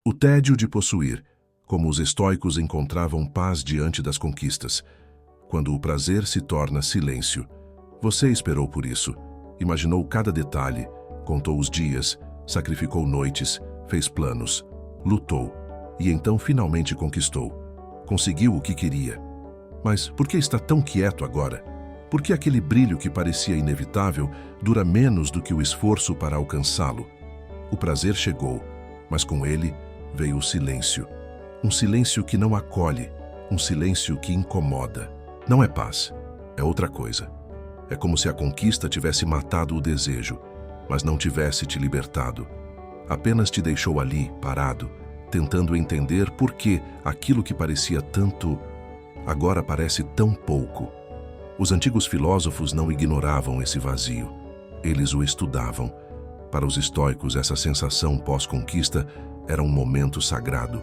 O tédio de possuir, como os estoicos encontravam paz diante das conquistas. Quando o prazer se torna silêncio, você esperou por isso, imaginou cada detalhe, contou os dias, sacrificou noites, fez planos, lutou e então finalmente conquistou. Conseguiu o que queria. Mas por que está tão quieto agora? Por que aquele brilho que parecia inevitável dura menos do que o esforço para alcançá-lo? O prazer chegou, mas com ele veio o silêncio. Um silêncio que não acolhe, um silêncio que incomoda. Não é paz, é outra coisa. É como se a conquista tivesse matado o desejo, mas não tivesse te libertado. Apenas te deixou ali, parado, tentando entender por que aquilo que parecia tanto, agora parece tão pouco. Os antigos filósofos não ignoravam esse vazio. Eles o estudavam. Para os estoicos, essa sensação pós-conquista era um momento sagrado.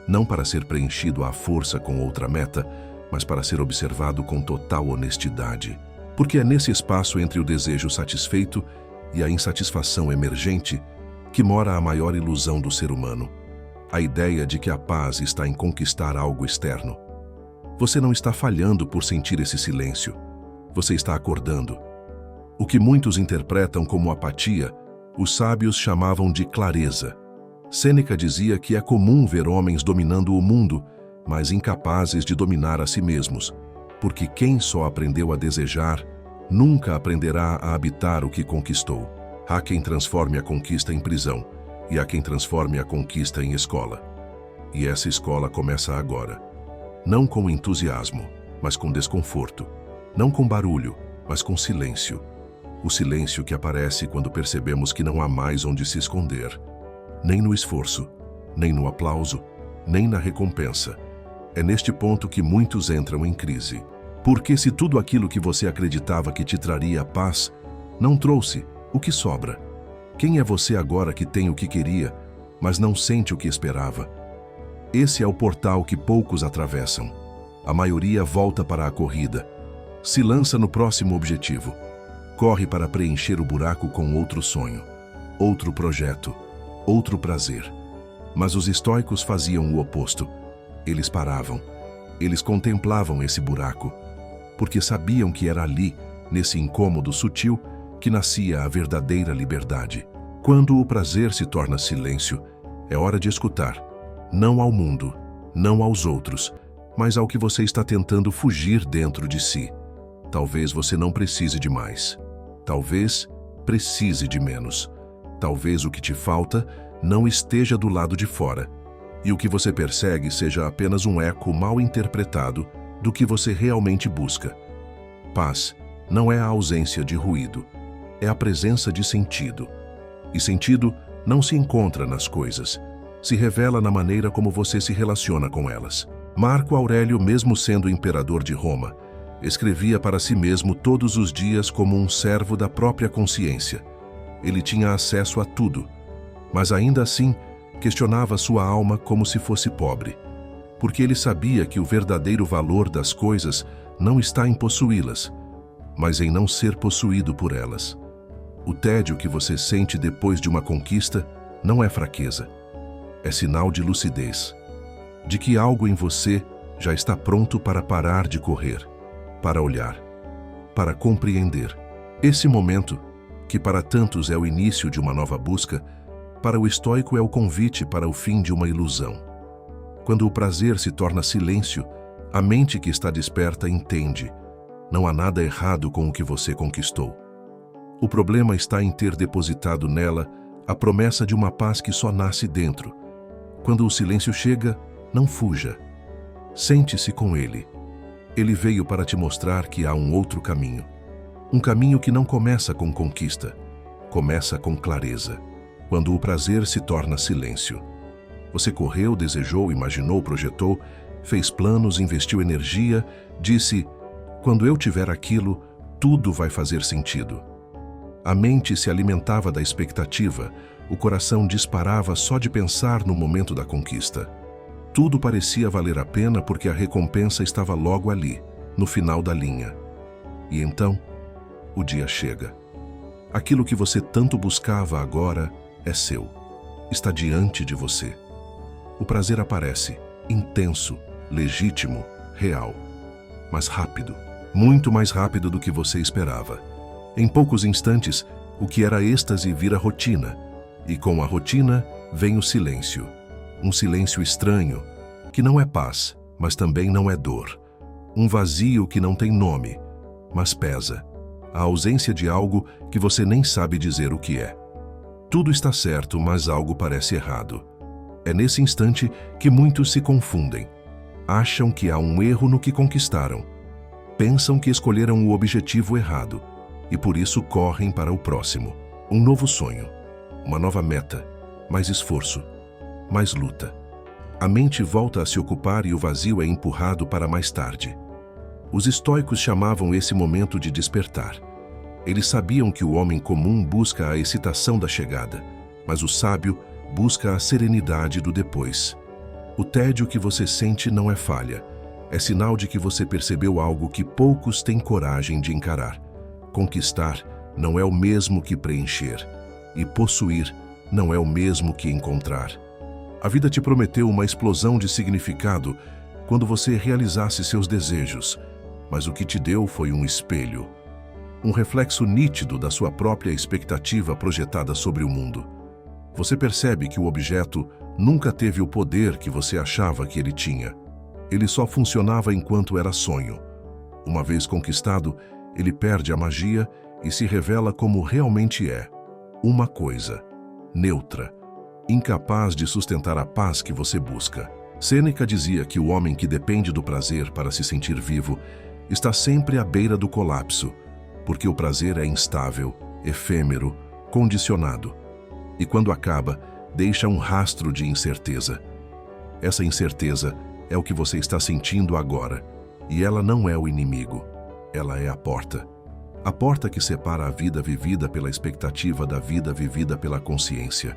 Não para ser preenchido à força com outra meta, mas para ser observado com total honestidade. Porque é nesse espaço entre o desejo satisfeito e a insatisfação emergente que mora a maior ilusão do ser humano. A ideia de que a paz está em conquistar algo externo. Você não está falhando por sentir esse silêncio. Você está acordando. O que muitos interpretam como apatia, os sábios chamavam de clareza. Sêneca dizia que é comum ver homens dominando o mundo, mas incapazes de dominar a si mesmos, porque quem só aprendeu a desejar, nunca aprenderá a habitar o que conquistou. Há quem transforme a conquista em prisão, e há quem transforme a conquista em escola. E essa escola começa agora. Não com entusiasmo, mas com desconforto. Não com barulho, mas com silêncio. O silêncio que aparece quando percebemos que não há mais onde se esconder. Nem no esforço, nem no aplauso, nem na recompensa. É neste ponto que muitos entram em crise. Porque se tudo aquilo que você acreditava que te traria paz, não trouxe, o que sobra? Quem é você agora que tem o que queria, mas não sente o que esperava? Esse é o portal que poucos atravessam. A maioria volta para a corrida. Se lança no próximo objetivo. Corre para preencher o buraco com outro sonho, outro projeto, outro prazer. Mas os estoicos faziam o oposto. Eles paravam. Eles contemplavam esse buraco, porque sabiam que era ali, nesse incômodo sutil, que nascia a verdadeira liberdade. Quando o prazer se torna silêncio, é hora de escutar. Não ao mundo, não aos outros, mas ao que você está tentando fugir dentro de si. Talvez você não precise de mais. Talvez precise de menos. Talvez o que te falta não esteja do lado de fora. E o que você persegue seja apenas um eco mal interpretado do que você realmente busca. Paz não é a ausência de ruído, é a presença de sentido. E sentido não se encontra nas coisas, se revela na maneira como você se relaciona com elas. Marco Aurélio, mesmo sendo imperador de Roma, escrevia para si mesmo todos os dias como um servo da própria consciência. Ele tinha acesso a tudo, mas ainda assim questionava sua alma como se fosse pobre, porque ele sabia que o verdadeiro valor das coisas não está em possuí-las, mas em não ser possuído por elas. O tédio que você sente depois de uma conquista não é fraqueza, é sinal de lucidez, de que algo em você já está pronto para parar de correr, para olhar, para compreender. Esse momento, que para tantos é o início de uma nova busca, para o estoico é o convite para o fim de uma ilusão. Quando o prazer se torna silêncio, a mente que está desperta entende. Não há nada errado com o que você conquistou. O problema está em ter depositado nela a promessa de uma paz que só nasce dentro. Quando o silêncio chega, não fuja. Sente-se com ele. Ele veio para te mostrar que há um outro caminho. Um caminho que não começa com conquista, começa com clareza. Quando o prazer se torna silêncio. Você correu, desejou, imaginou, projetou, fez planos, investiu energia, disse: quando eu tiver aquilo, tudo vai fazer sentido. A mente se alimentava da expectativa, o coração disparava só de pensar no momento da conquista. Tudo parecia valer a pena porque a recompensa estava logo ali, no final da linha. E então, o dia chega. Aquilo que você tanto buscava agora é seu. Está diante de você. O prazer aparece, intenso, legítimo, real, mas rápido, muito mais rápido do que você esperava. Em poucos instantes, o que era êxtase vira rotina, e com a rotina vem o silêncio. Um silêncio estranho, que não é paz, mas também não é dor. Um vazio que não tem nome, mas pesa. A ausência de algo que você nem sabe dizer o que é. Tudo está certo, mas algo parece errado. É nesse instante que muitos se confundem. Acham que há um erro no que conquistaram. Pensam que escolheram o objetivo errado e por isso correm para o próximo. Um novo sonho, uma nova meta, mais esforço, mais luta. A mente volta a se ocupar e o vazio é empurrado para mais tarde. Os estoicos chamavam esse momento de despertar. Eles sabiam que o homem comum busca a excitação da chegada, mas o sábio busca a serenidade do depois. O tédio que você sente não é falha, é sinal de que você percebeu algo que poucos têm coragem de encarar. Conquistar não é o mesmo que preencher, e possuir não é o mesmo que encontrar. A vida te prometeu uma explosão de significado quando você realizasse seus desejos, mas o que te deu foi um espelho, um reflexo nítido da sua própria expectativa projetada sobre o mundo. Você percebe que o objeto nunca teve o poder que você achava que ele tinha. Ele só funcionava enquanto era sonho. Uma vez conquistado, ele perde a magia e se revela como realmente é. Uma coisa, neutra, incapaz de sustentar a paz que você busca. Sêneca dizia que o homem que depende do prazer para se sentir vivo está sempre à beira do colapso, porque o prazer é instável, efêmero, condicionado. E quando acaba, deixa um rastro de incerteza. Essa incerteza é o que você está sentindo agora, e ela não é o inimigo, ela é a porta. A porta que separa a vida vivida pela expectativa da vida vivida pela consciência.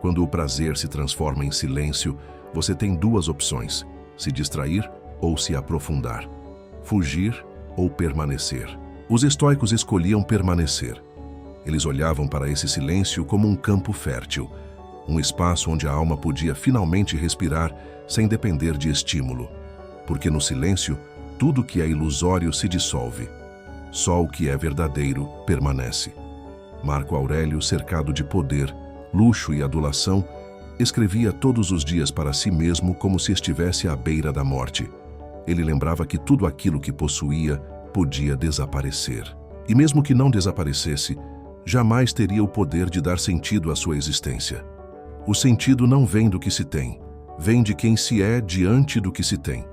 Quando o prazer se transforma em silêncio, você tem duas opções: se distrair ou se aprofundar, fugir ou permanecer. Os estoicos escolhiam permanecer. Eles olhavam para esse silêncio como um campo fértil, um espaço onde a alma podia finalmente respirar sem depender de estímulo. Porque no silêncio, tudo que é ilusório se dissolve. Só o que é verdadeiro permanece. Marco Aurélio, cercado de poder, luxo e adulação, escrevia todos os dias para si mesmo como se estivesse à beira da morte. Ele lembrava que tudo aquilo que possuía podia desaparecer. E mesmo que não desaparecesse, jamais teria o poder de dar sentido à sua existência. O sentido não vem do que se tem, vem de quem se é diante do que se tem.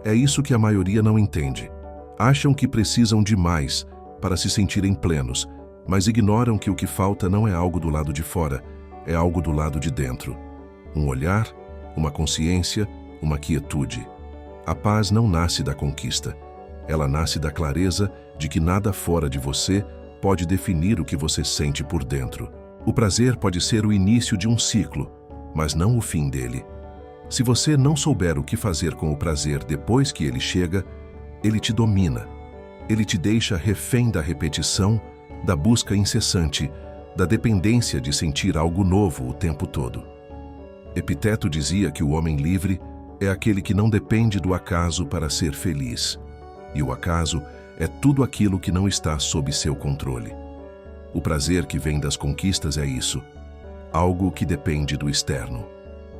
É isso que a maioria não entende. Acham que precisam de mais para se sentirem plenos, mas ignoram que o que falta não é algo do lado de fora, é algo do lado de dentro. Um olhar, uma consciência, uma quietude. A paz não nasce da conquista. Ela nasce da clareza de que nada fora de você pode definir o que você sente por dentro. O prazer pode ser o início de um ciclo, mas não o fim dele. Se você não souber o que fazer com o prazer depois que ele chega, ele te domina. Ele te deixa refém da repetição, da busca incessante, da dependência de sentir algo novo o tempo todo. Epiteto dizia que o homem livre é aquele que não depende do acaso para ser feliz. E o acaso é tudo aquilo que não está sob seu controle. O prazer que vem das conquistas é isso, algo que depende do externo,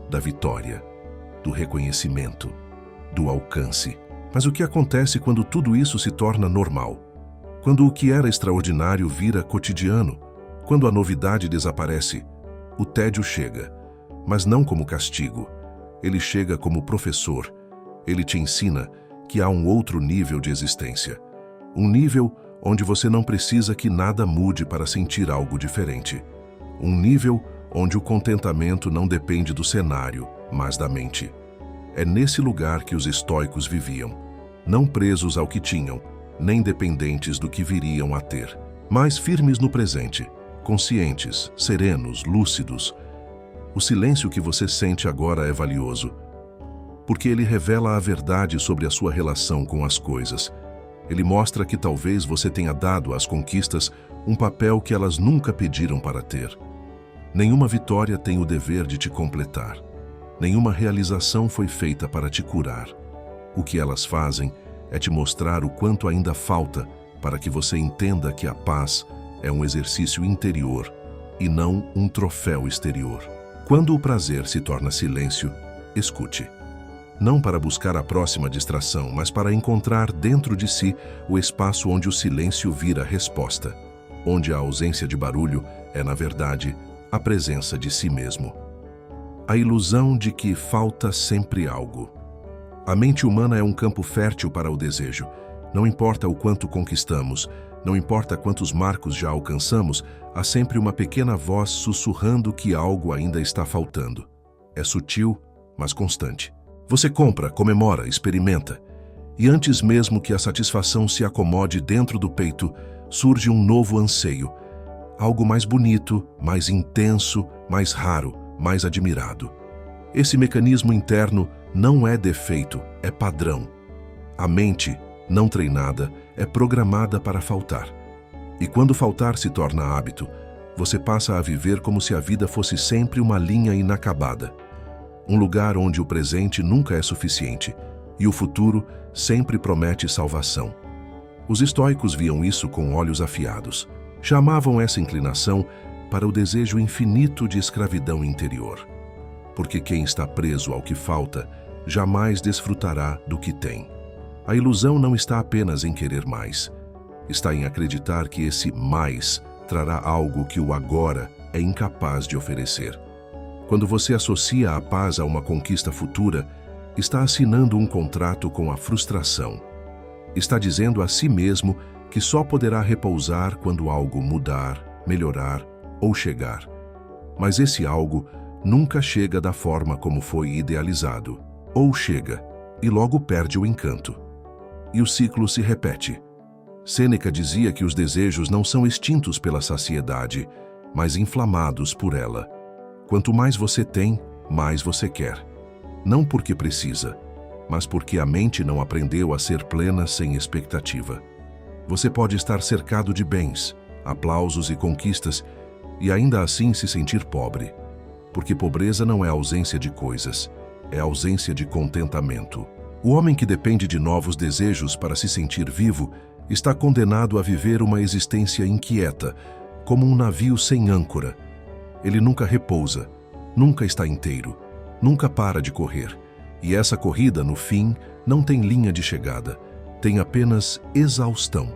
da vitória, do reconhecimento, do alcance. Mas o que acontece quando tudo isso se torna normal? Quando o que era extraordinário vira cotidiano? Quando a novidade desaparece? O tédio chega, mas não como castigo. Ele chega como professor. Ele te ensina que há um outro nível de existência. Um nível onde você não precisa que nada mude para sentir algo diferente. Um nível onde o contentamento não depende do cenário, mas da mente. É nesse lugar que os estoicos viviam, não presos ao que tinham, nem dependentes do que viriam a ter, mas firmes no presente, conscientes, serenos, lúcidos. O silêncio que você sente agora é valioso, porque ele revela a verdade sobre a sua relação com as coisas. Ele mostra que talvez você tenha dado às conquistas um papel que elas nunca pediram para ter. Nenhuma vitória tem o dever de te completar. Nenhuma realização foi feita para te curar. O que elas fazem é te mostrar o quanto ainda falta para que você entenda que a paz é um exercício interior e não um troféu exterior. Quando o prazer se torna silêncio, escute. Não para buscar a próxima distração, mas para encontrar dentro de si o espaço onde o silêncio vira resposta, onde a ausência de barulho é, na verdade, a presença de si mesmo. A ilusão de que falta sempre algo. A mente humana é um campo fértil para o desejo. Não importa o quanto conquistamos, não importa quantos marcos já alcançamos, há sempre uma pequena voz sussurrando que algo ainda está faltando. É sutil, mas constante. Você compra, comemora, experimenta. E antes mesmo que a satisfação se acomode dentro do peito, surge um novo anseio. Algo mais bonito, mais intenso, mais raro, mais admirado. Esse mecanismo interno não é defeito, é padrão. A mente, não treinada, é programada para faltar. E quando faltar se torna hábito, você passa a viver como se a vida fosse sempre uma linha inacabada. Um lugar onde o presente nunca é suficiente e o futuro sempre promete salvação. Os estoicos viam isso com olhos afiados. Chamavam essa inclinação para o desejo infinito de escravidão interior. Porque quem está preso ao que falta jamais desfrutará do que tem. A ilusão não está apenas em querer mais. Está em acreditar que esse mais trará algo que o agora é incapaz de oferecer. Quando você associa a paz a uma conquista futura, está assinando um contrato com a frustração. Está dizendo a si mesmo que só poderá repousar quando algo mudar, melhorar ou chegar. Mas esse algo nunca chega da forma como foi idealizado. Ou chega e logo perde o encanto. E o ciclo se repete. Sêneca dizia que os desejos não são extintos pela saciedade, mas inflamados por ela. Quanto mais você tem, mais você quer. Não porque precisa, mas porque a mente não aprendeu a ser plena sem expectativa. Você pode estar cercado de bens, aplausos e conquistas, e ainda assim se sentir pobre. Porque pobreza não é ausência de coisas, é ausência de contentamento. O homem que depende de novos desejos para se sentir vivo está condenado a viver uma existência inquieta, como um navio sem âncora. Ele nunca repousa, nunca está inteiro, nunca para de correr. E essa corrida, no fim, não tem linha de chegada, tem apenas exaustão.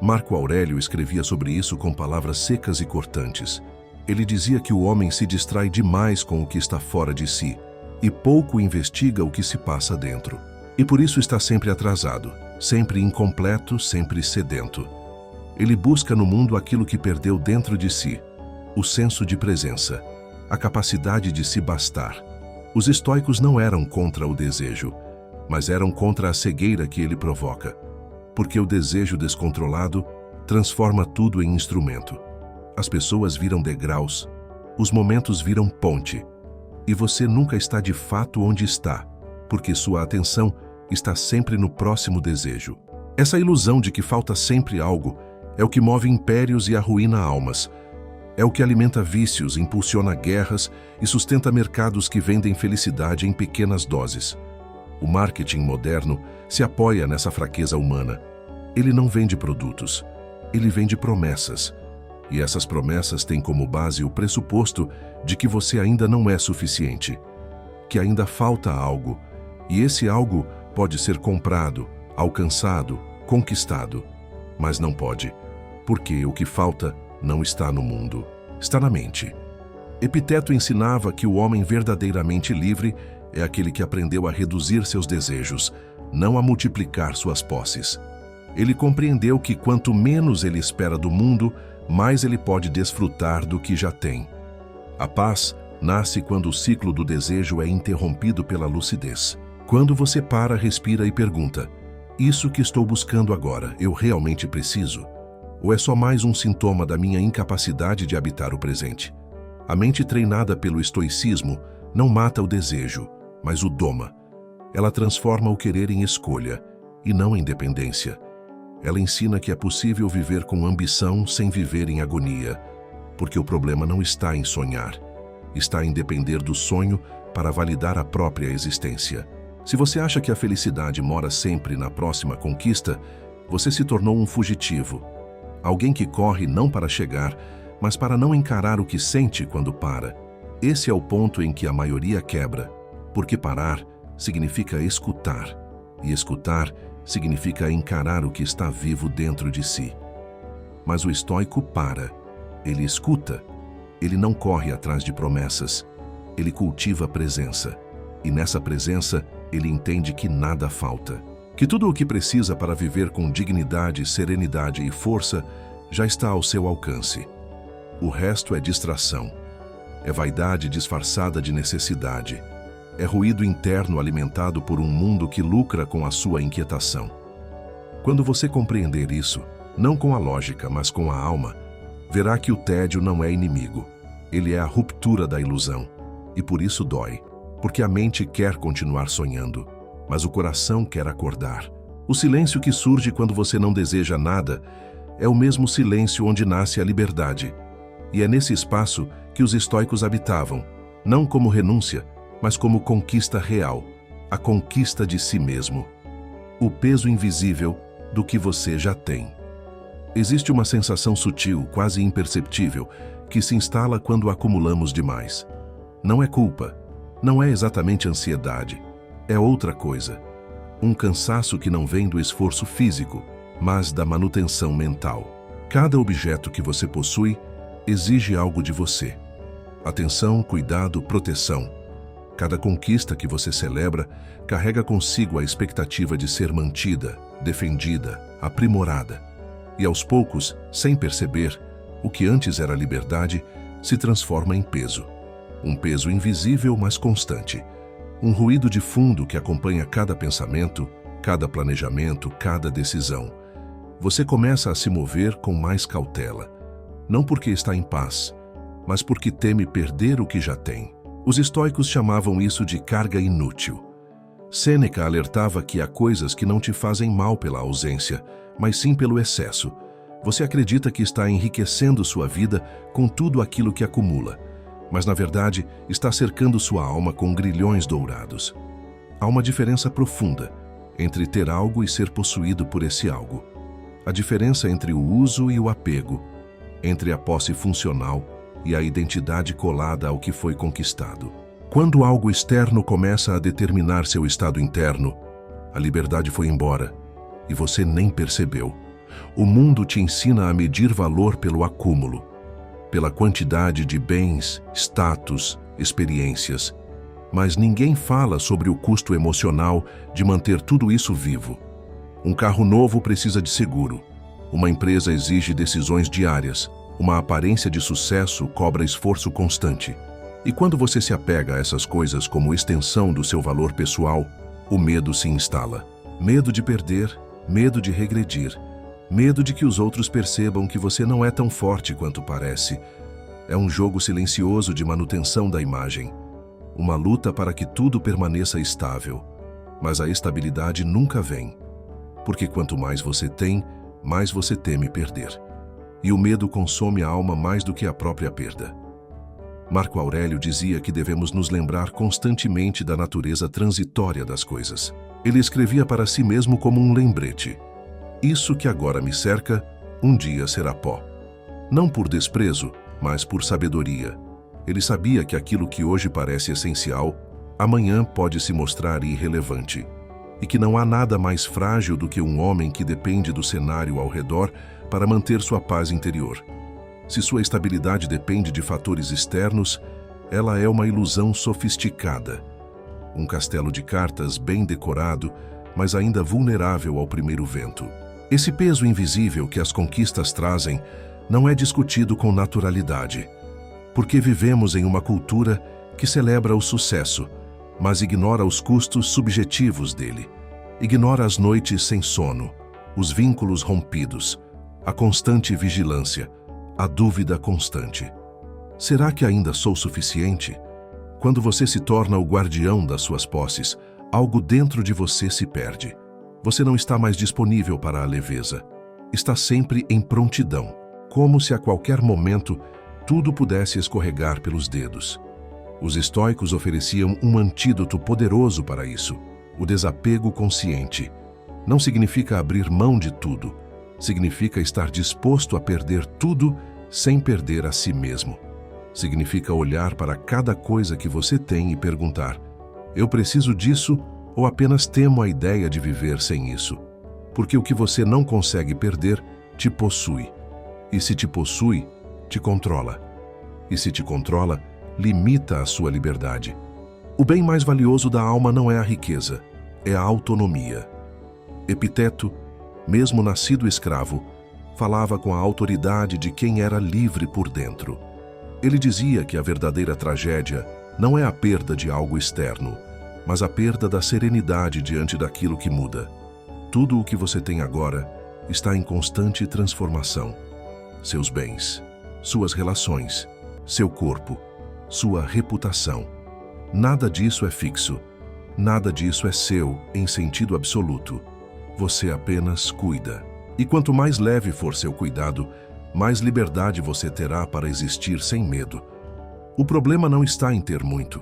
Marco Aurélio escrevia sobre isso com palavras secas e cortantes. Ele dizia que o homem se distrai demais com o que está fora de si e pouco investiga o que se passa dentro. E por isso está sempre atrasado, sempre incompleto, sempre sedento. Ele busca no mundo aquilo que perdeu dentro de si, o senso de presença, a capacidade de se bastar. Os estoicos não eram contra o desejo, mas eram contra a cegueira que ele provoca, porque o desejo descontrolado transforma tudo em instrumento. As pessoas viram degraus, os momentos viram ponte, e você nunca está de fato onde está, porque sua atenção está sempre no próximo desejo. Essa ilusão de que falta sempre algo é o que move impérios e arruína almas. É o que alimenta vícios, impulsiona guerras e sustenta mercados que vendem felicidade em pequenas doses. O marketing moderno se apoia nessa fraqueza humana. Ele não vende produtos, ele vende promessas. E essas promessas têm como base o pressuposto de que você ainda não é suficiente, que ainda falta algo, e esse algo pode ser comprado, alcançado, conquistado. Mas não pode, porque o que falta não está no mundo, está na mente. Epiteto ensinava que o homem verdadeiramente livre é aquele que aprendeu a reduzir seus desejos, não a multiplicar suas posses. Ele compreendeu que quanto menos ele espera do mundo, mais ele pode desfrutar do que já tem. A paz nasce quando o ciclo do desejo é interrompido pela lucidez. Quando você para, respira e pergunta: isso que estou buscando agora, eu realmente preciso? Ou é só mais um sintoma da minha incapacidade de habitar o presente? A mente treinada pelo estoicismo não mata o desejo, mas o doma. Ela transforma o querer em escolha, e não em dependência. Ela ensina que é possível viver com ambição sem viver em agonia, porque o problema não está em sonhar, está em depender do sonho para validar a própria existência. Se você acha que a felicidade mora sempre na próxima conquista, você se tornou um fugitivo. Alguém que corre não para chegar, mas para não encarar o que sente quando para. Esse é o ponto em que a maioria quebra, porque parar significa escutar, e escutar significa encarar o que está vivo dentro de si. Mas o estoico para, ele escuta, ele não corre atrás de promessas, ele cultiva a presença, e nessa presença ele entende que nada falta, que tudo o que precisa para viver com dignidade, serenidade e força já está ao seu alcance. O resto é distração, é vaidade disfarçada de necessidade, é ruído interno alimentado por um mundo que lucra com a sua inquietação. Quando você compreender isso, não com a lógica, mas com a alma, verá que o tédio não é inimigo. Ele é a ruptura da ilusão. E por isso dói, porque a mente quer continuar sonhando, mas o coração quer acordar. O silêncio que surge quando você não deseja nada é o mesmo silêncio onde nasce a liberdade. E é nesse espaço que os estoicos habitavam, não como renúncia, mas como conquista real, a conquista de si mesmo. O peso invisível do que você já tem. Existe uma sensação sutil, quase imperceptível, que se instala quando acumulamos demais. Não é culpa, não é exatamente ansiedade, é outra coisa. Um cansaço que não vem do esforço físico, mas da manutenção mental. Cada objeto que você possui exige algo de você. Atenção, cuidado, proteção. Cada conquista que você celebra carrega consigo a expectativa de ser mantida, defendida, aprimorada. E aos poucos, sem perceber, o que antes era liberdade se transforma em peso. Um peso invisível, mas constante. Um ruído de fundo que acompanha cada pensamento, cada planejamento, cada decisão. Você começa a se mover com mais cautela. Não porque está em paz, mas porque teme perder o que já tem. Os estoicos chamavam isso de carga inútil. Sêneca alertava que há coisas que não te fazem mal pela ausência, mas sim pelo excesso. Você acredita que está enriquecendo sua vida com tudo aquilo que acumula, mas na verdade está cercando sua alma com grilhões dourados. Há uma diferença profunda entre ter algo e ser possuído por esse algo. A diferença entre o uso e o apego, entre a posse funcional e a identidade colada ao que foi conquistado. Quando algo externo começa a determinar seu estado interno, a liberdade foi embora e você nem percebeu. O mundo te ensina a medir valor pelo acúmulo, pela quantidade de bens, status, experiências. Mas ninguém fala sobre o custo emocional de manter tudo isso vivo. Um carro novo precisa de seguro. Uma empresa exige decisões diárias. Uma aparência de sucesso cobra esforço constante. E quando você se apega a essas coisas como extensão do seu valor pessoal, o medo se instala. Medo de perder, medo de regredir, medo de que os outros percebam que você não é tão forte quanto parece. É um jogo silencioso de manutenção da imagem. Uma luta para que tudo permaneça estável. Mas a estabilidade nunca vem. Porque quanto mais você tem, mais você teme perder. E o medo consome a alma mais do que a própria perda. Marco Aurélio dizia que devemos nos lembrar constantemente da natureza transitória das coisas. Ele escrevia para si mesmo como um lembrete. Isso que agora me cerca, um dia será pó. Não por desprezo, mas por sabedoria. Ele sabia que aquilo que hoje parece essencial, amanhã pode se mostrar irrelevante. E que não há nada mais frágil do que um homem que depende do cenário ao redor para manter sua paz interior. Se sua estabilidade depende de fatores externos, ela é uma ilusão sofisticada. Um castelo de cartas bem decorado, mas ainda vulnerável ao primeiro vento. Esse peso invisível que as conquistas trazem não é discutido com naturalidade, porque vivemos em uma cultura que celebra o sucesso, mas ignora os custos subjetivos dele. Ignora as noites sem sono, os vínculos rompidos, a constante vigilância, a dúvida constante. Será que ainda sou suficiente? Quando você se torna o guardião das suas posses, algo dentro de você se perde. Você não está mais disponível para a leveza. Está sempre em prontidão, como se a qualquer momento tudo pudesse escorregar pelos dedos. Os estoicos ofereciam um antídoto poderoso para isso: o desapego consciente. Não significa abrir mão de tudo. Significa estar disposto a perder tudo sem perder a si mesmo. Significa olhar para cada coisa que você tem e perguntar: eu preciso disso ou apenas temo a ideia de viver sem isso? Porque o que você não consegue perder te possui. E se te possui, te controla. E se te controla, limita a sua liberdade. O bem mais valioso da alma não é a riqueza, é a autonomia. Epiteto, mesmo nascido escravo, falava com a autoridade de quem era livre por dentro. Ele dizia que a verdadeira tragédia não é a perda de algo externo, mas a perda da serenidade diante daquilo que muda. Tudo o que você tem agora está em constante transformação. Seus bens, suas relações, seu corpo, sua reputação. Nada disso é fixo. Nada disso é seu em sentido absoluto. Você apenas cuida. E quanto mais leve for seu cuidado, mais liberdade você terá para existir sem medo. O problema não está em ter muito.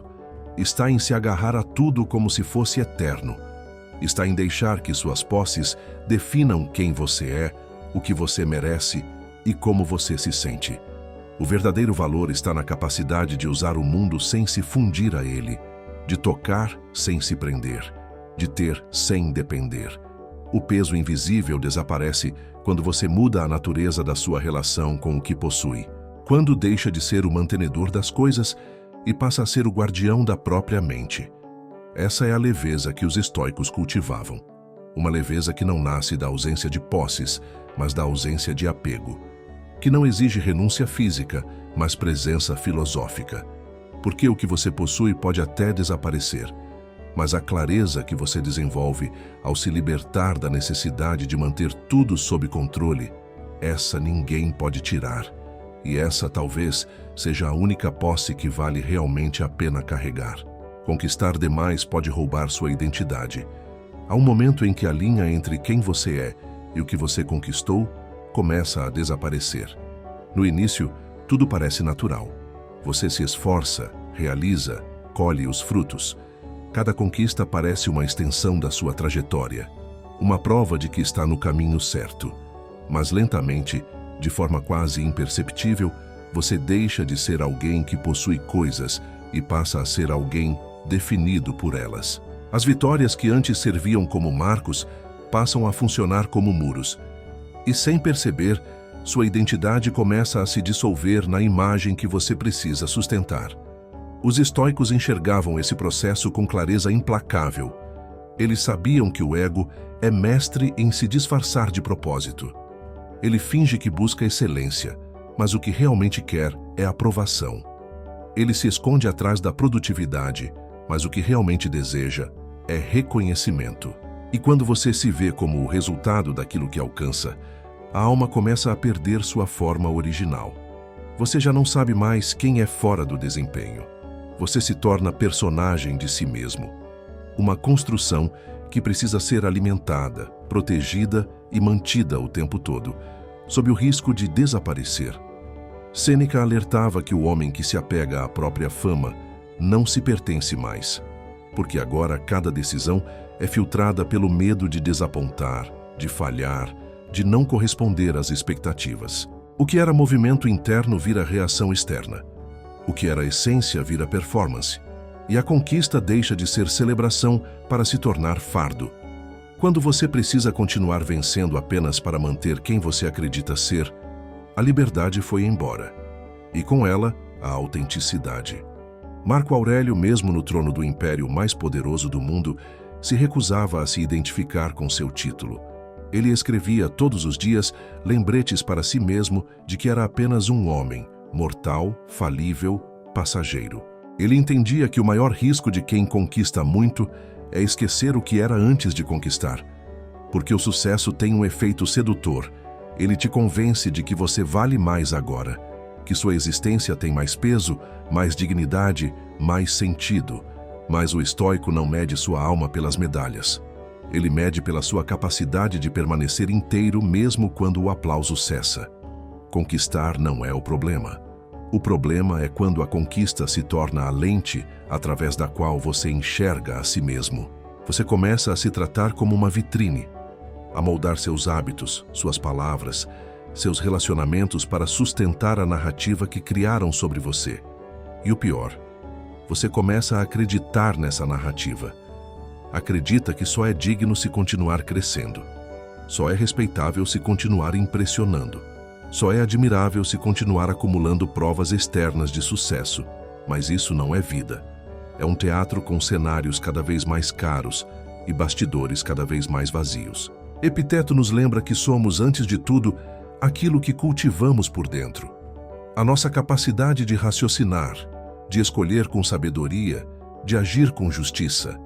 Está em se agarrar a tudo como se fosse eterno. Está em deixar que suas posses definam quem você é, o que você merece e como você se sente. O verdadeiro valor está na capacidade de usar o mundo sem se fundir a ele, de tocar sem se prender, de ter sem depender. O peso invisível desaparece quando você muda a natureza da sua relação com o que possui, quando deixa de ser o mantenedor das coisas e passa a ser o guardião da própria mente. Essa é a leveza que os estoicos cultivavam. Uma leveza que não nasce da ausência de posses, mas da ausência de apego. Que não exige renúncia física, mas presença filosófica. Porque o que você possui pode até desaparecer, mas a clareza que você desenvolve ao se libertar da necessidade de manter tudo sob controle, essa ninguém pode tirar. E essa talvez seja a única posse que vale realmente a pena carregar. Conquistar demais pode roubar sua identidade. Há um momento em que a linha entre quem você é e o que você conquistou começa a desaparecer. No início, tudo parece natural. Você se esforça, realiza, colhe os frutos. Cada conquista parece uma extensão da sua trajetória, uma prova de que está no caminho certo. Mas lentamente, de forma quase imperceptível, você deixa de ser alguém que possui coisas e passa a ser alguém definido por elas. As vitórias que antes serviam como marcos passam a funcionar como muros. E sem perceber, sua identidade começa a se dissolver na imagem que você precisa sustentar. Os estoicos enxergavam esse processo com clareza implacável. Eles sabiam que o ego é mestre em se disfarçar de propósito. Ele finge que busca excelência, mas o que realmente quer é aprovação. Ele se esconde atrás da produtividade, mas o que realmente deseja é reconhecimento. E quando você se vê como o resultado daquilo que alcança, a alma começa a perder sua forma original. Você já não sabe mais quem é fora do desempenho. Você se torna personagem de si mesmo. Uma construção que precisa ser alimentada, protegida e mantida o tempo todo, sob o risco de desaparecer. Sêneca alertava que o homem que se apega à própria fama não se pertence mais, porque agora cada decisão é filtrada pelo medo de desapontar, de falhar, de não corresponder às expectativas. O que era movimento interno vira reação externa. O que era essência vira performance. E a conquista deixa de ser celebração para se tornar fardo. Quando você precisa continuar vencendo apenas para manter quem você acredita ser, a liberdade foi embora. E com ela, a autenticidade. Marco Aurélio, mesmo no trono do império mais poderoso do mundo, se recusava a se identificar com seu título. Ele escrevia todos os dias lembretes para si mesmo de que era apenas um homem, mortal, falível, passageiro. Ele entendia que o maior risco de quem conquista muito é esquecer o que era antes de conquistar. Porque o sucesso tem um efeito sedutor. Ele te convence de que você vale mais agora, que sua existência tem mais peso, mais dignidade, mais sentido. Mas o estoico não mede sua alma pelas medalhas. Ele mede pela sua capacidade de permanecer inteiro mesmo quando o aplauso cessa. Conquistar não é o problema. O problema é quando a conquista se torna a lente através da qual você enxerga a si mesmo. Você começa a se tratar como uma vitrine, a moldar seus hábitos, suas palavras, seus relacionamentos para sustentar a narrativa que criaram sobre você. E o pior, você começa a acreditar nessa narrativa. Acredita que só é digno se continuar crescendo. Só é respeitável se continuar impressionando. Só é admirável se continuar acumulando provas externas de sucesso. Mas isso não é vida. É um teatro com cenários cada vez mais caros e bastidores cada vez mais vazios. Epiteto nos lembra que somos, antes de tudo, aquilo que cultivamos por dentro. A nossa capacidade de raciocinar, de escolher com sabedoria, de agir com justiça.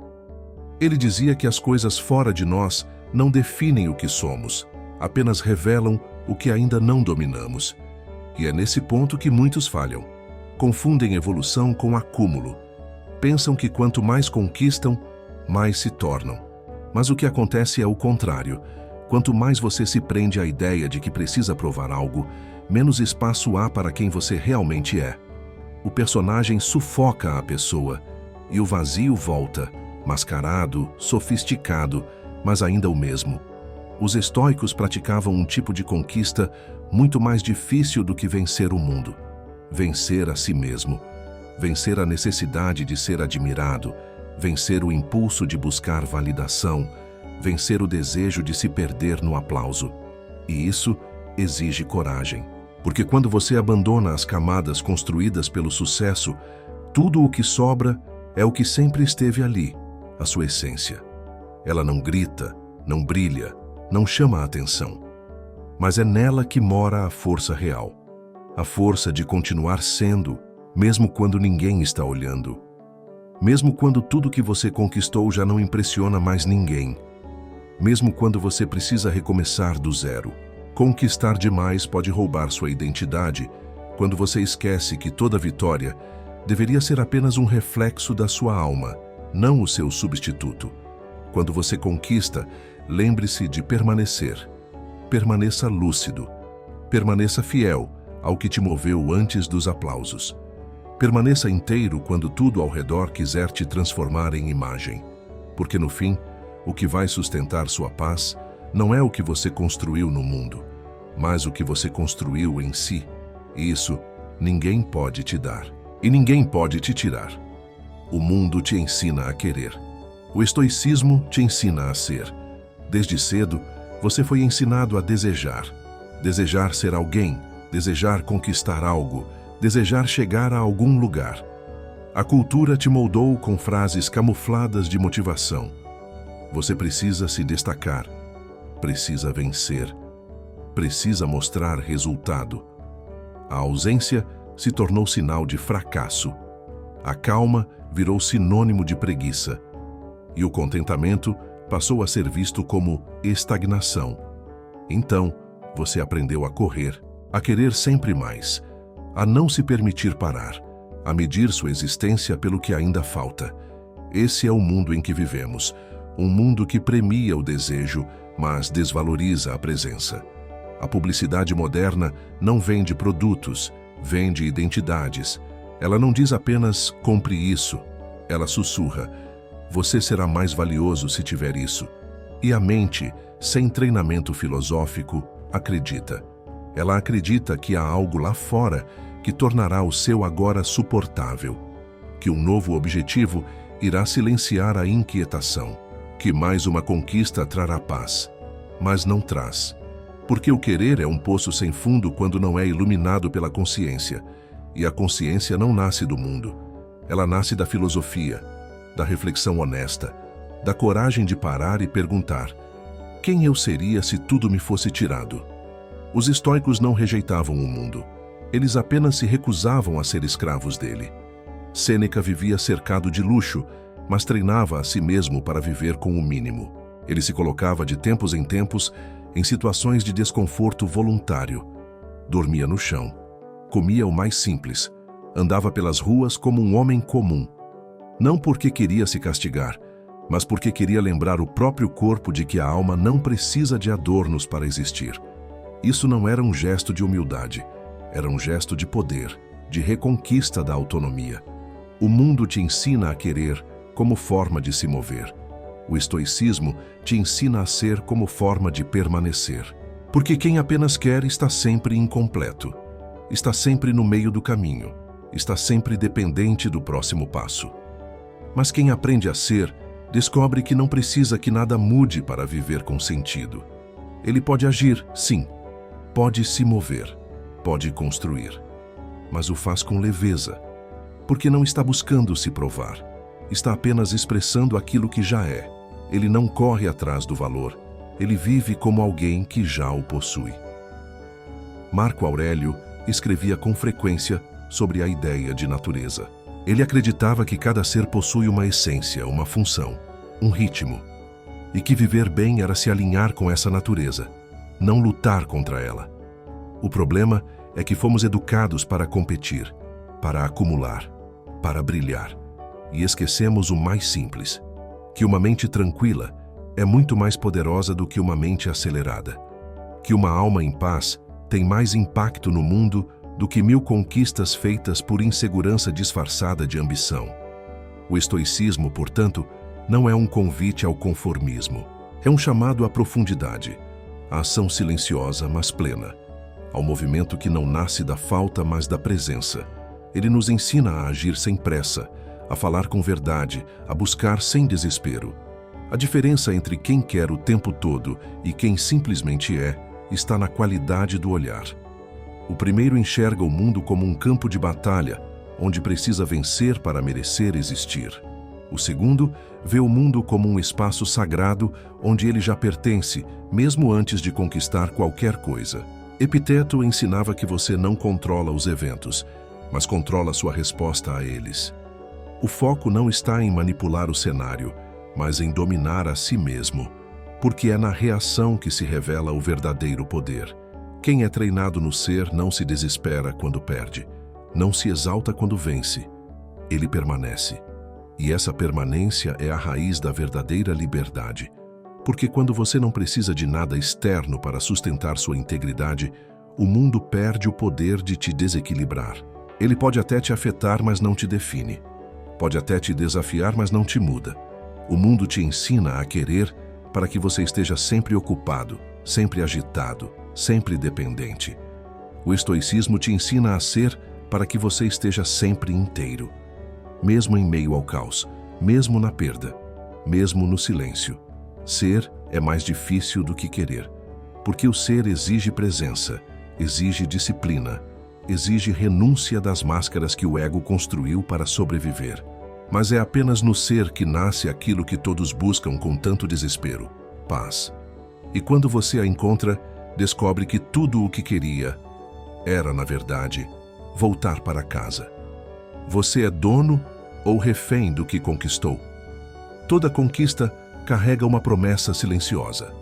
Ele dizia que as coisas fora de nós não definem o que somos, apenas revelam o que ainda não dominamos. E é nesse ponto que muitos falham. Confundem evolução com acúmulo. Pensam que quanto mais conquistam, mais se tornam. Mas o que acontece é o contrário. Quanto mais você se prende à ideia de que precisa provar algo, menos espaço há para quem você realmente é. O personagem sufoca a pessoa e o vazio volta, mascarado, sofisticado, mas ainda o mesmo. Os estoicos praticavam um tipo de conquista muito mais difícil do que vencer o mundo. Vencer a si mesmo. Vencer a necessidade de ser admirado. Vencer o impulso de buscar validação. Vencer o desejo de se perder no aplauso. E isso exige coragem. Porque quando você abandona as camadas construídas pelo sucesso, tudo o que sobra é o que sempre esteve ali, a sua essência. Ela não grita, não brilha, não chama a atenção. Mas é nela que mora a força real. A força de continuar sendo, mesmo quando ninguém está olhando. Mesmo quando tudo que você conquistou já não impressiona mais ninguém. Mesmo quando você precisa recomeçar do zero. Conquistar demais pode roubar sua identidade quando você esquece que toda vitória deveria ser apenas um reflexo da sua alma, não o seu substituto. Quando você conquista, lembre-se de permanecer. Permaneça lúcido. Permaneça fiel ao que te moveu antes dos aplausos. Permaneça inteiro quando tudo ao redor quiser te transformar em imagem. Porque no fim, o que vai sustentar sua paz não é o que você construiu no mundo, mas o que você construiu em si. Isso ninguém pode te dar. E ninguém pode te tirar. O mundo te ensina a querer. O estoicismo te ensina a ser. Desde cedo, você foi ensinado a desejar. Desejar ser alguém, desejar conquistar algo, desejar chegar a algum lugar. A cultura te moldou com frases camufladas de motivação. Você precisa se destacar, precisa vencer, precisa mostrar resultado. A ausência se tornou sinal de fracasso. A calma virou sinônimo de preguiça. E o contentamento passou a ser visto como estagnação. Então, você aprendeu a correr, a querer sempre mais, a não se permitir parar, a medir sua existência pelo que ainda falta. Esse é o mundo em que vivemos, um mundo que premia o desejo, mas desvaloriza a presença. A publicidade moderna não vende produtos, vende identidades. Ela não diz apenas "compre isso", ela sussurra: "Você será mais valioso se tiver isso". E a mente, sem treinamento filosófico, acredita. Ela acredita que há algo lá fora que tornará o seu agora suportável, que um novo objetivo irá silenciar a inquietação, que mais uma conquista trará paz. Mas não traz. Porque o querer é um poço sem fundo quando não é iluminado pela consciência. E a consciência não nasce do mundo. Ela nasce da filosofia, da reflexão honesta, da coragem de parar e perguntar: quem eu seria se tudo me fosse tirado? Os estoicos não rejeitavam o mundo. Eles apenas se recusavam a ser escravos dele. Sêneca vivia cercado de luxo, mas treinava a si mesmo para viver com o mínimo. Ele se colocava de tempos em tempos em situações de desconforto voluntário. Dormia no chão. Comia o mais simples. Andava pelas ruas como um homem comum. Não porque queria se castigar, mas porque queria lembrar o próprio corpo de que a alma não precisa de adornos para existir. Isso não era um gesto de humildade, era um gesto de poder, de reconquista da autonomia. O mundo te ensina a querer como forma de se mover. O estoicismo te ensina a ser como forma de permanecer. Porque quem apenas quer está sempre incompleto, está sempre no meio do caminho, está sempre dependente do próximo passo. Mas quem aprende a ser, descobre que não precisa que nada mude para viver com sentido. Ele pode agir, sim, pode se mover, pode construir, mas o faz com leveza, porque não está buscando se provar, está apenas expressando aquilo que já é. Ele não corre atrás do valor, ele vive como alguém que já o possui. Marco Aurélio escrevia com frequência sobre a ideia de natureza. Ele acreditava que cada ser possui uma essência, uma função, um ritmo, e que viver bem era se alinhar com essa natureza, não lutar contra ela. O problema é que fomos educados para competir, para acumular, para brilhar, e esquecemos o mais simples, que uma mente tranquila é muito mais poderosa do que uma mente acelerada, que uma alma em paz tem mais impacto no mundo do que 1000 conquistas feitas por insegurança disfarçada de ambição. O estoicismo, portanto, não é um convite ao conformismo, é um chamado à profundidade, à ação silenciosa, mas plena, ao movimento que não nasce da falta, mas da presença. Ele nos ensina a agir sem pressa, a falar com verdade, a buscar sem desespero. A diferença entre quem quer o tempo todo e quem simplesmente é, está na qualidade do olhar. O primeiro enxerga o mundo como um campo de batalha, onde precisa vencer para merecer existir. O segundo vê o mundo como um espaço sagrado, onde ele já pertence, mesmo antes de conquistar qualquer coisa. Epiteto ensinava que você não controla os eventos, mas controla sua resposta a eles. O foco não está em manipular o cenário, mas em dominar a si mesmo, porque é na reação que se revela o verdadeiro poder. Quem é treinado no ser não se desespera quando perde, não se exalta quando vence. Ele permanece. E essa permanência é a raiz da verdadeira liberdade. Porque quando você não precisa de nada externo para sustentar sua integridade, o mundo perde o poder de te desequilibrar. Ele pode até te afetar, mas não te define. Pode até te desafiar, mas não te muda. O mundo te ensina a querer para que você esteja sempre ocupado, sempre agitado, sempre dependente. O estoicismo te ensina a ser para que você esteja sempre inteiro, mesmo em meio ao caos, mesmo na perda, mesmo no silêncio. Ser é mais difícil do que querer, porque o ser exige presença, exige disciplina, exige renúncia das máscaras que o ego construiu para sobreviver. Mas é apenas no ser que nasce aquilo que todos buscam com tanto desespero: paz. E quando você a encontra, descobre que tudo o que queria era, na verdade, voltar para casa. Você é dono ou refém do que conquistou? Toda conquista carrega uma promessa silenciosa.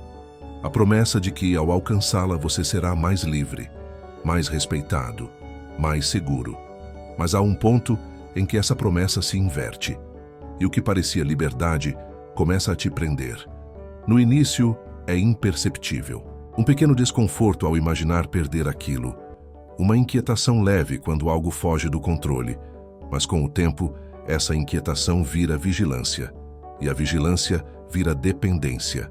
A promessa de que, ao alcançá-la, você será mais livre, mais respeitado, mais seguro. Mas há um ponto em que essa promessa se inverte, e o que parecia liberdade começa a te prender. No início, é imperceptível. Um pequeno desconforto ao imaginar perder aquilo, uma inquietação leve quando algo foge do controle, mas com o tempo, essa inquietação vira vigilância, e a vigilância vira dependência,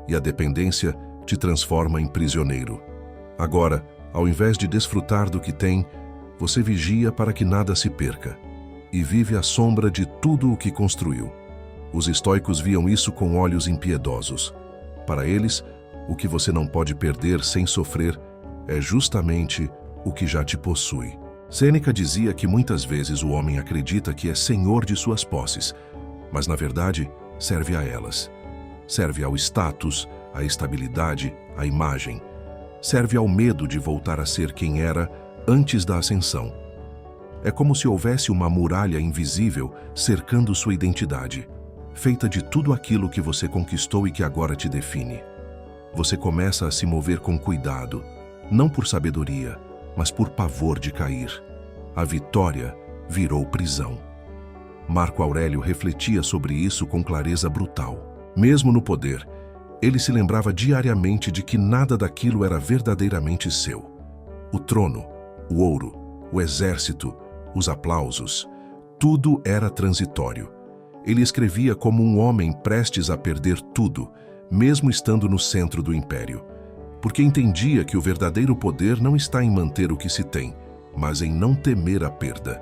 e a dependência te transforma em prisioneiro. Agora, ao invés de desfrutar do que tem, você vigia para que nada se perca, e vive à sombra de tudo o que construiu. Os estoicos viam isso com olhos impiedosos. Para eles, o que você não pode perder sem sofrer é justamente o que já te possui. Sêneca dizia que muitas vezes o homem acredita que é senhor de suas posses, mas na verdade serve a elas. Serve ao status, à estabilidade, à imagem. Serve ao medo de voltar a ser quem era antes da ascensão. É como se houvesse uma muralha invisível cercando sua identidade, feita de tudo aquilo que você conquistou e que agora te define. Você começa a se mover com cuidado, não por sabedoria, mas por pavor de cair. A vitória virou prisão. Marco Aurélio refletia sobre isso com clareza brutal. Mesmo no poder, ele se lembrava diariamente de que nada daquilo era verdadeiramente seu. O trono, o ouro, o exército, os aplausos, tudo era transitório. Ele escrevia como um homem prestes a perder tudo, mesmo estando no centro do império, porque entendia que o verdadeiro poder não está em manter o que se tem, mas em não temer a perda.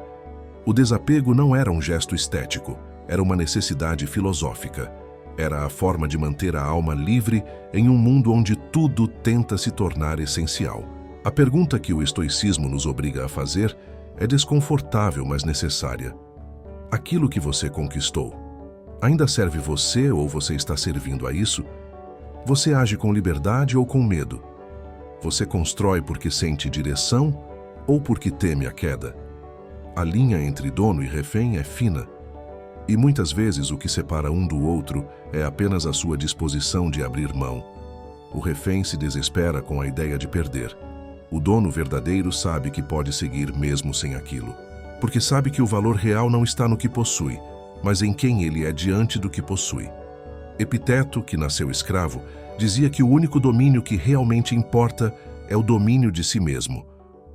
O desapego não era um gesto estético, era uma necessidade filosófica. Era a forma de manter a alma livre em um mundo onde tudo tenta se tornar essencial. A pergunta que o estoicismo nos obriga a fazer é desconfortável, mas necessária. Aquilo que você conquistou, ainda serve você ou você está servindo a isso? Você age com liberdade ou com medo? Você constrói porque sente direção ou porque teme a queda? A linha entre dono e refém é fina. E muitas vezes o que separa um do outro é apenas a sua disposição de abrir mão. O refém se desespera com a ideia de perder. O dono verdadeiro sabe que pode seguir mesmo sem aquilo, porque sabe que o valor real não está no que possui, mas em quem ele é diante do que possui. Epiteto, que nasceu escravo, dizia que o único domínio que realmente importa é o domínio de si mesmo.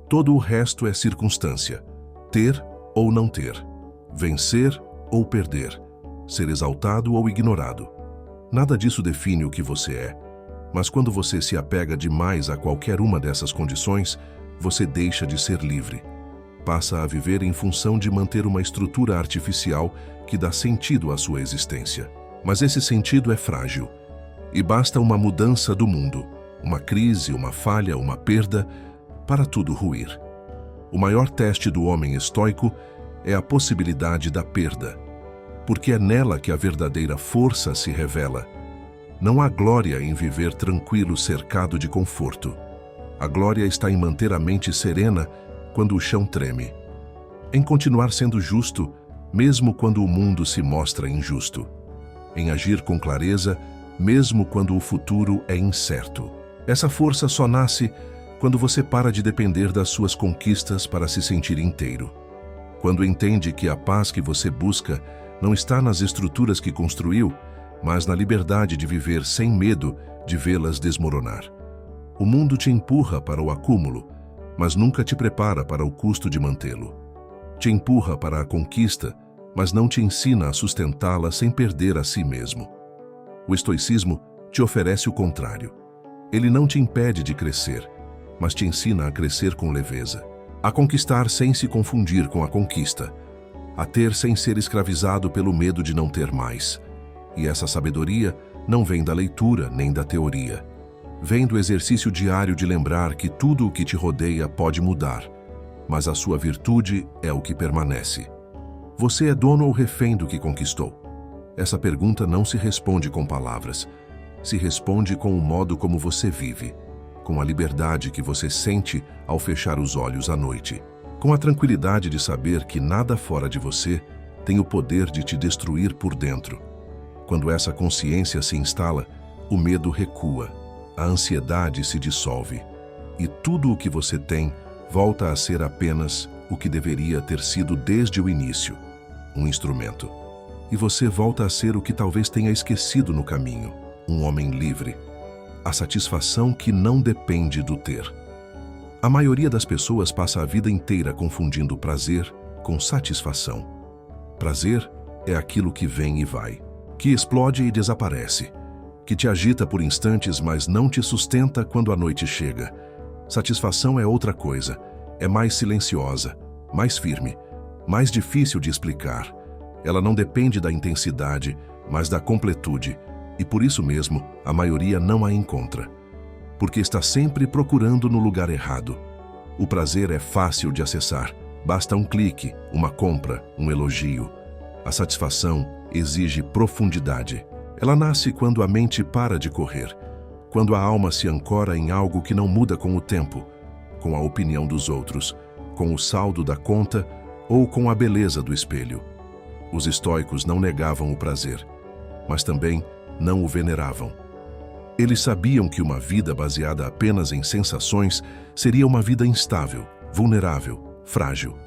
Todo o resto é circunstância. Ter ou não ter. Vencer ou perder. Ser exaltado ou ignorado. Nada disso define o que você é. Mas quando você se apega demais a qualquer uma dessas condições, você deixa de ser livre. Passa a viver em função de manter uma estrutura artificial que dá sentido à sua existência. Mas esse sentido é frágil. E basta uma mudança do mundo, uma crise, uma falha, uma perda, para tudo ruir. O maior teste do homem estoico é a possibilidade da perda, porque é nela que a verdadeira força se revela. Não há glória em viver tranquilo cercado de conforto. A glória está em manter a mente serena quando o chão treme. Em continuar sendo justo, mesmo quando o mundo se mostra injusto. Em agir com clareza, mesmo quando o futuro é incerto. Essa força só nasce quando você para de depender das suas conquistas para se sentir inteiro. Quando entende que a paz que você busca não está nas estruturas que construiu, mas na liberdade de viver sem medo de vê-las desmoronar. O mundo te empurra para o acúmulo, mas nunca te prepara para o custo de mantê-lo. Te empurra para a conquista, mas não te ensina a sustentá-la sem perder a si mesmo. O estoicismo te oferece o contrário. Ele não te impede de crescer, mas te ensina a crescer com leveza, a conquistar sem se confundir com a conquista, a ter sem ser escravizado pelo medo de não ter mais. E essa sabedoria não vem da leitura nem da teoria. Vem do exercício diário de lembrar que tudo o que te rodeia pode mudar, mas a sua virtude é o que permanece. Você é dono ou refém do que conquistou? Essa pergunta não se responde com palavras. Se responde com o modo como você vive, com a liberdade que você sente ao fechar os olhos à noite, com a tranquilidade de saber que nada fora de você tem o poder de te destruir por dentro. Quando essa consciência se instala, o medo recua, a ansiedade se dissolve, e tudo o que você tem volta a ser apenas o que deveria ter sido desde o início, um instrumento. E você volta a ser o que talvez tenha esquecido no caminho, um homem livre. A satisfação que não depende do ter. A maioria das pessoas passa a vida inteira confundindo prazer com satisfação. Prazer é aquilo que vem e vai, que explode e desaparece, que te agita por instantes, mas não te sustenta quando a noite chega. Satisfação é outra coisa, é mais silenciosa, mais firme, mais difícil de explicar. Ela não depende da intensidade, mas da completude, e por isso mesmo a maioria não a encontra, porque está sempre procurando no lugar errado. O prazer é fácil de acessar, basta um clique, uma compra, um elogio. A satisfação exige profundidade. Ela nasce quando a mente para de correr, quando a alma se ancora em algo que não muda com o tempo, com a opinião dos outros, com o saldo da conta ou com a beleza do espelho. Os estoicos não negavam o prazer, mas também não o veneravam. Eles sabiam que uma vida baseada apenas em sensações seria uma vida instável, vulnerável, frágil.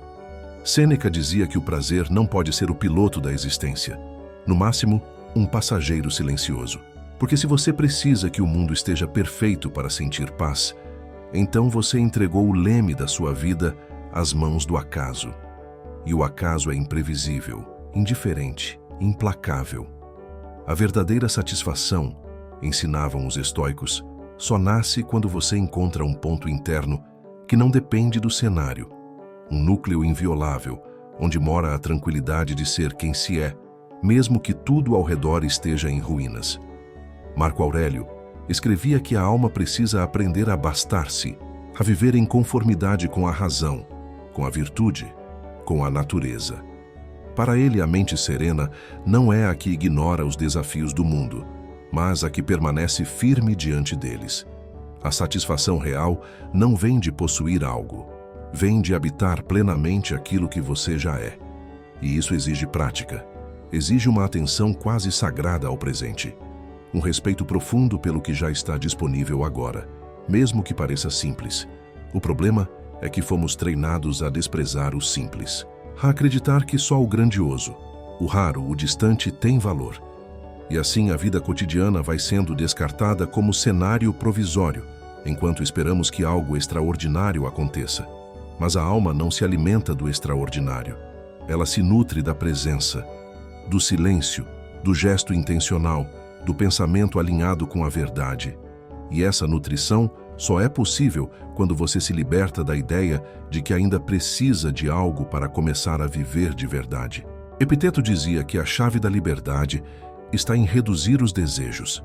Sêneca dizia que o prazer não pode ser o piloto da existência, no máximo, um passageiro silencioso. Porque se você precisa que o mundo esteja perfeito para sentir paz, então você entregou o leme da sua vida às mãos do acaso. e o acaso é imprevisível, indiferente, implacável. A verdadeira satisfação, ensinavam os estoicos, só nasce quando você encontra um ponto interno que não depende do cenário, um núcleo inviolável, onde mora a tranquilidade de ser quem se é, mesmo que tudo ao redor esteja em ruínas. Marco Aurélio escrevia que a alma precisa aprender a bastar-se, a viver em conformidade com a razão, com a virtude, com a natureza. Para ele, a mente serena não é a que ignora os desafios do mundo, mas a que permanece firme diante deles. A satisfação real não vem de possuir algo, vem de habitar plenamente aquilo que você já é. E isso exige prática, exige uma atenção quase sagrada ao presente, um respeito profundo pelo que já está disponível agora, mesmo que pareça simples. O problema é que fomos treinados a desprezar o simples, a acreditar que só o grandioso, o raro, o distante tem valor. E assim a vida cotidiana vai sendo descartada como cenário provisório, enquanto esperamos que algo extraordinário aconteça. Mas a alma não se alimenta do extraordinário. Ela se nutre da presença, do silêncio, do gesto intencional, do pensamento alinhado com a verdade. E essa nutrição só é possível quando você se liberta da ideia de que ainda precisa de algo para começar a viver de verdade. Epiteto dizia que a chave da liberdade está em reduzir os desejos.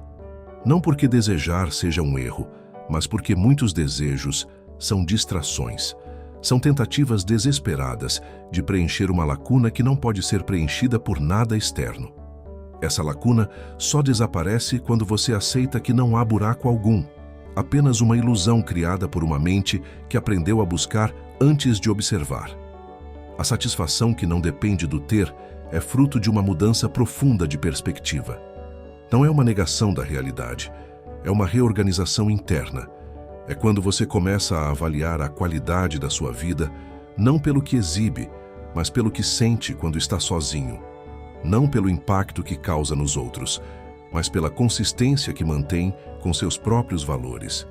Não porque desejar seja um erro, mas porque muitos desejos são distrações. São tentativas desesperadas de preencher uma lacuna que não pode ser preenchida por nada externo. Essa lacuna só desaparece quando você aceita que não há buraco algum, apenas uma ilusão criada por uma mente que aprendeu a buscar antes de observar. A satisfação que não depende do ter é fruto de uma mudança profunda de perspectiva. Não é uma negação da realidade, é uma reorganização interna. É quando você começa a avaliar a qualidade da sua vida, não pelo que exibe, mas pelo que sente quando está sozinho. Não pelo impacto que causa nos outros, mas pela consistência que mantém com seus próprios valores.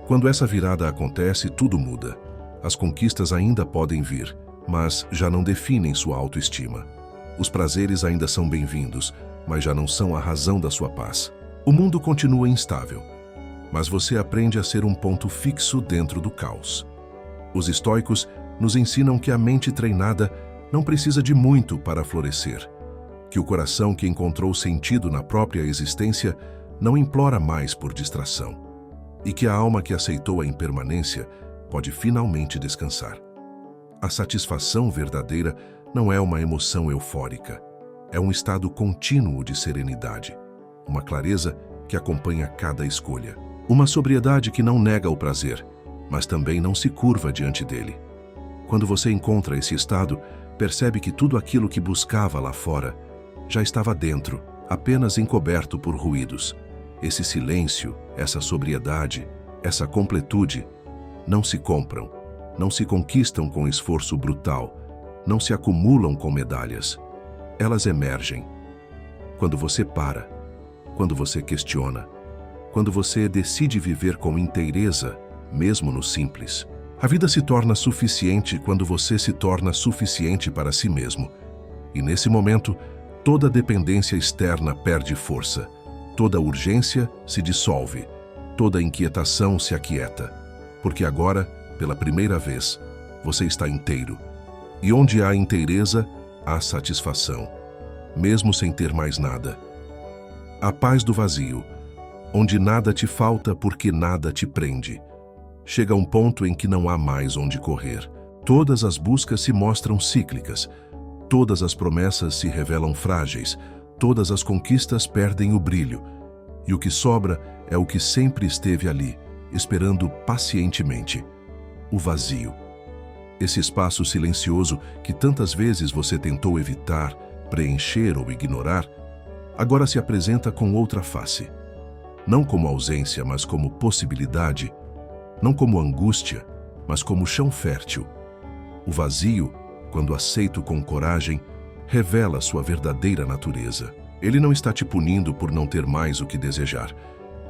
Quando essa virada acontece, tudo muda. As conquistas ainda podem vir, mas já não definem sua autoestima. Os prazeres ainda são bem-vindos, mas já não são a razão da sua paz. O mundo continua instável, mas você aprende a ser um ponto fixo dentro do caos. Os estoicos nos ensinam que a mente treinada não precisa de muito para florescer, que o coração que encontrou sentido na própria existência não implora mais por distração, e que a alma que aceitou a impermanência pode finalmente descansar. A satisfação verdadeira não é uma emoção eufórica, é um estado contínuo de serenidade, uma clareza que acompanha cada escolha, uma sobriedade que não nega o prazer, mas também não se curva diante dele. Quando você encontra esse estado, percebe que tudo aquilo que buscava lá fora já estava dentro, apenas encoberto por ruídos. Esse silêncio, essa sobriedade, essa completude não se compram, não se conquistam com esforço brutal, não se acumulam com medalhas. Elas emergem quando você para, quando você questiona, quando você decide viver com inteireza, mesmo no simples. A vida se torna suficiente quando você se torna suficiente para si mesmo. E nesse momento, toda dependência externa perde força, toda urgência se dissolve, toda inquietação se aquieta, porque agora, pela primeira vez, você está inteiro. E onde há inteireza, há satisfação, mesmo sem ter mais nada. A paz do vazio, onde nada te falta porque nada te prende. Chega um ponto em que não há mais onde correr. Todas as buscas se mostram cíclicas, todas as promessas se revelam frágeis, todas as conquistas perdem o brilho, e o que sobra é o que sempre esteve ali, esperando pacientemente: o vazio. Esse espaço silencioso que tantas vezes você tentou evitar, preencher ou ignorar, agora se apresenta com outra face. Não como ausência, mas como possibilidade. Não como angústia, mas como chão fértil. O vazio, quando aceito com coragem, revela sua verdadeira natureza. Ele não está te punindo por não ter mais o que desejar.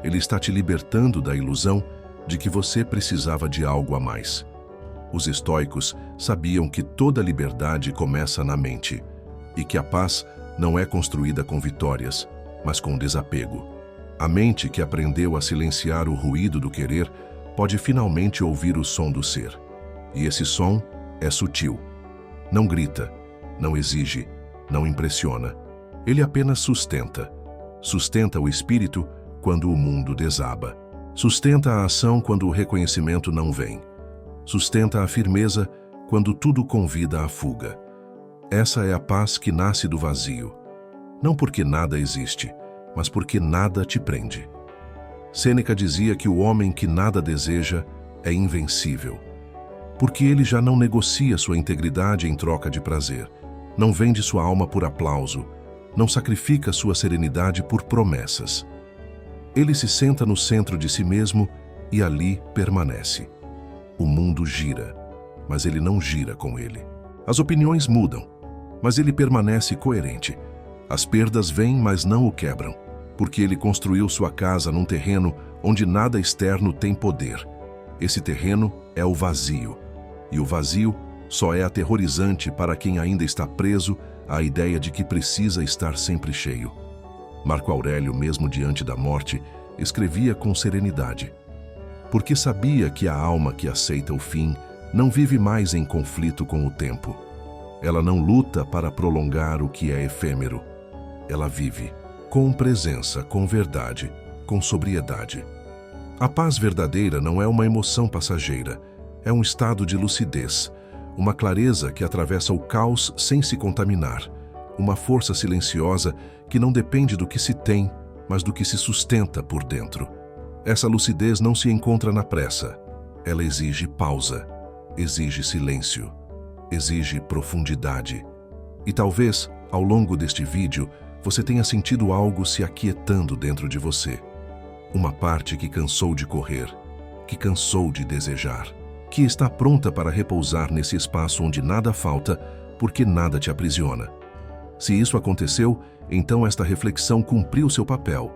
Ele está te libertando da ilusão de que você precisava de algo a mais. Os estoicos sabiam que toda liberdade começa na mente e que a paz não é construída com vitórias, mas com desapego. A mente que aprendeu a silenciar o ruído do querer pode finalmente ouvir o som do ser. E esse som é sutil. Não grita, não exige, não impressiona. Ele apenas sustenta. Sustenta o espírito quando o mundo desaba. Sustenta a ação quando o reconhecimento não vem. Sustenta a firmeza quando tudo convida à fuga. Essa é a paz que nasce do vazio. Não porque nada existe, mas porque nada te prende. Sêneca dizia que o homem que nada deseja é invencível, porque ele já não negocia sua integridade em troca de prazer, não vende sua alma por aplauso, não sacrifica sua serenidade por promessas. Ele se senta no centro de si mesmo e ali permanece. O mundo gira, mas ele não gira com ele. As opiniões mudam, mas ele permanece coerente. As perdas vêm, mas não o quebram, porque ele construiu sua casa num terreno onde nada externo tem poder. Esse terreno é o vazio, e o vazio só é aterrorizante para quem ainda está preso à ideia de que precisa estar sempre cheio. Marco Aurélio, mesmo diante da morte, escrevia com serenidade, porque sabia que a alma que aceita o fim não vive mais em conflito com o tempo. Ela não luta para prolongar o que é efêmero. Ela vive com presença, com verdade, com sobriedade. A paz verdadeira não é uma emoção passageira, é um estado de lucidez, uma clareza que atravessa o caos sem se contaminar, uma força silenciosa que não depende do que se tem, mas do que se sustenta por dentro. Essa lucidez não se encontra na pressa. Ela exige pausa, exige silêncio, exige profundidade. E talvez, ao longo deste vídeo, você tenha sentido algo se aquietando dentro de você. Uma parte que cansou de correr, que cansou de desejar, que está pronta para repousar nesse espaço onde nada falta, porque nada te aprisiona. Se isso aconteceu, então esta reflexão cumpriu seu papel.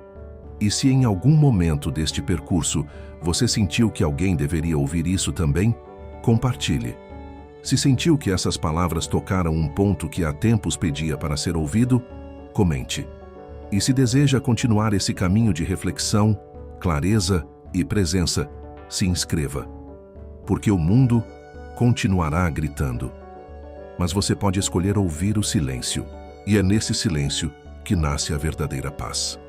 E se em algum momento deste percurso você sentiu que alguém deveria ouvir isso também, compartilhe. Se sentiu que essas palavras tocaram um ponto que há tempos pedia para ser ouvido, comente. E se deseja continuar esse caminho de reflexão, clareza e presença, se inscreva. Porque o mundo continuará gritando. Mas você pode escolher ouvir o silêncio, e é nesse silêncio que nasce a verdadeira paz.